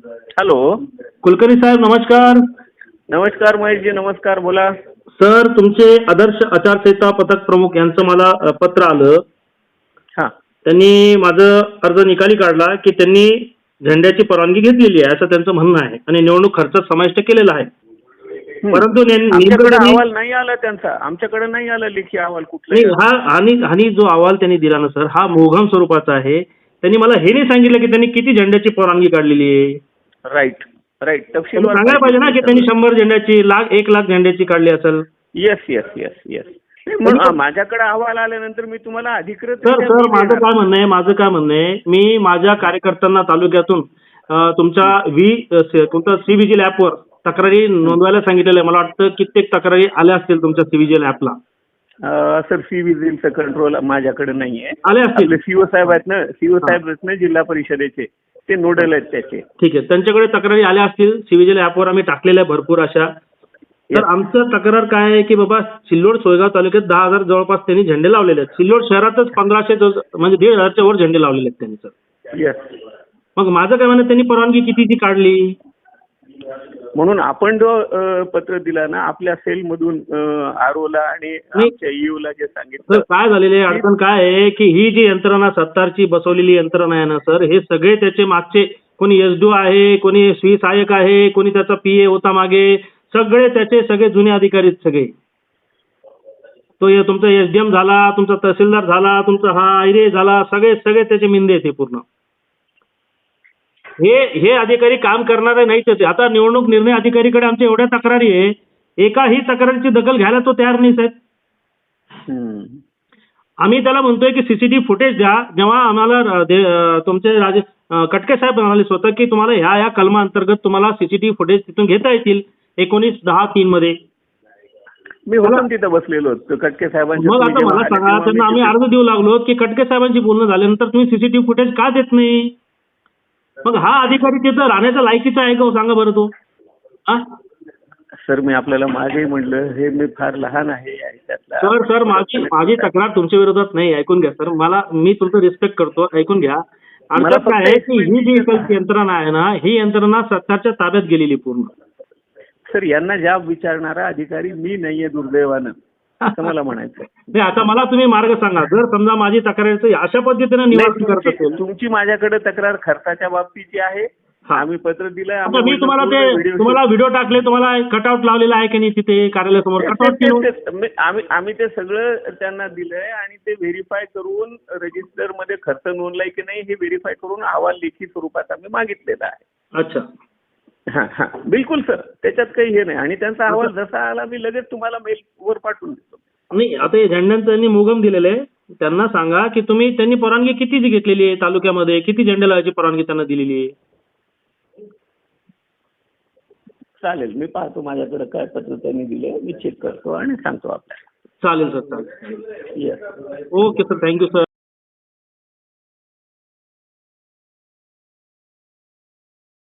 Hello. Kulkarni साहेब नमस्कार. नमस्कार महेशजी, नमस्कार. बोला. सर, तुमचे आदर्श आचारसंहिता पथक प्रमुख यांचं मला पत्र आलं. हां. त्यांनी माझं अर्ज निकाली काढला की त्यांनी झेंड्याची परवानगी घेतलेली आहे असं त्यांचं म्हणणं आहे आणि निवडणूक खर्च समाविष्ट केलेला आहे. परंतु आमच्याकडे अहवाल नाही आला त्यांचा. आमच्याकडे नाही आला लेखी अहवाल नाही, कुठला. आणि जो अहवाल त्यांनी दिला ना सर, हा मोघम स्वरूपाचा आहे. त्यांनी मला हे नाही सांगितलं की त्यांनी किती झेंड्याची परवानगी काढलेली आहे. Right right. त्यांनी सांगायला पाहिजे ना की त्यांनी 100 झेंड्याची 1,00,000 झेंड्याची काढली असेल. Yes yes yes yes. म्हणून माझ्याकडे अहवाल आल्यानंतर मी तुम्हाला अधिकृत. सर माझं काय म्हणणं आहे, मी माझ्या कार्यकर्त्यांना तालुक्यातून तुमच्या तुमच्या सीव्हिजिल ॲपवर तक्रारी नोंदवायला सांगितलेलं आहे. मला वाटतं कित्येक तक्रारी आल्या असतील तुमच्या सीव्हिजिल ॲपला. सर, सी विजिलचं कंट्रोल माझ्याकडे नाहीये. आले असतील. सीओ साहेब आहेत ना, सीओ साहेब आहेत ना जिल्हा परिषदेचे, ते नोडल आहेत त्याचे. ठीक आहे, त्यांच्याकडे तक्रारी आल्या असतील. सीव्हिजिल ॲपवर आम्ही टाकलेल्या आहे भरपूर अशा. तर आमचं तक्रार काय आहे की बाबा सिल्लोड सोयगाव तालुक्यात 10,000 जवळपास त्यांनी झेंडे लावलेले आहेत. सिल्लोड शहरातच 1500 म्हणजे 1,500च्या वर झेंडे लावलेले आहेत त्यांनी सर. येस. मग माझं काय म्हणणं, त्यांनी परवानगी कितीची काढली. म्हणून आपण जो पत्र दिला ना आपल्या सेलमधून आरओला आणि आमच्या ईओला जे सांगितलं. सर काय झालेलं आहे, अडचण काय आहे की ही जी यंत्रणा सत्तारची बसवलेली यंत्रणा आहे ना सर, हे सगळे त्याचे मागचे कोणी एसडीओ आहे, कोणी सहाय्यक आहे, कोणी त्याचा पीए होता मागे, सगळे जुने अधिकारी सगळे. तो तुमचा एसडीएम झाला, तुमचा तहसीलदार झाला, तुमचा हा आयरे झाला, सगळे त्याचे मिंदे येते पूर्ण. हे अधिकारी काम करणारे नाहीच होते. आता निवडणूक निर्णय अधिकारीकडे आमच्या एवढ्या तक्रारी आहे, एकाही तक्रारीची दखल घ्यायला तो तयार नाही साहेब. आम्ही त्याला म्हणतोय की सीसीटीव्ही फुटेज द्या. जेव्हा आम्हाला तुमचे कटके साहेब म्हणाले स्वतः की तुम्हाला ह्या कलमा अंतर्गत तुम्हाला सीसीटीव्ही फुटेज तिथून घेता येतील 19/10/3 मध्ये. मी होतो तिथं बसलेलो कटके साहेबांच्या. मग आता मला सांगा, त्यांना आम्ही अर्ज देऊ लागलो की कटके साहेबांची बोलणं झाल्यानंतर तुम्ही सीसीटीव्ही फुटेज का देत नाही. मग हा अधिकारी तिथं राहण्याच्या लायकीचा आहे का सांगा बरं तो. सर, मी आपल्याला मागे म्हणलं हे मी फार लहान आहे सर माझी तक्रार तुमच्या विरोधात नाही. ऐकून घ्या सर, मी तुमचं रिस्पेक्ट करतो, ऐकून घ्या. अर्थात काय आहे की ही जी यंत्रणा आहे ना, ही यंत्रणा सरकारच्या ताब्यात गेलेली पूर्ण. सर, यांना जाब विचारणारा अधिकारी मी नाहीये दुर्दैवानं, असं मला म्हणायचं. नाही, आता मला तुम्ही मार्ग सांगा. जर समजा माझी तक्रार अशा पद्धतीने निवारण करत असेल. तुमची माझ्याकडे तक्रार खर्चाच्या बाबतीची आहे. आम्ही पत्र दिलंय. मी तुम्हाला व्हिडिओ टाकले, तुम्हाला कटआउट लावलेला आहे की नाही तिथे कार्यालयासमोर कटआउट. आम्ही ते सगळं त्यांना दिलंय आणि ते व्हेरीफाय करून रजिस्टर मध्ये खर्च नोंदलाय की नाही हे व्हेरीफाय करून अहवाल लेखी स्वरूपात आम्ही मागितलेला आहे. अच्छा. हा बिलकुल सर, त्याच्यात काही हे नाही. आणि त्यांचा अहवाल जसा आला मी लगेच तुम्हाला मेलवर पाठवून देतो. नाही, आता हे झेंड्यांचं त्यांनी मोगम दिलेलं आहे. त्यांना सांगा की त्यांनी परवानगी कितीची घेतलेली आहे, तालुक्यामध्ये किती झेंडे लावायची परवानगी त्यांना दिलेली आहे. चालेल, मी पाहतो माझ्याकडे काय पत्र त्यांनी दिले, मी चेक करतो आणि सांगतो आपल्याला. चालेल सर, चालेल. Yes. Okay sir, thank you sir.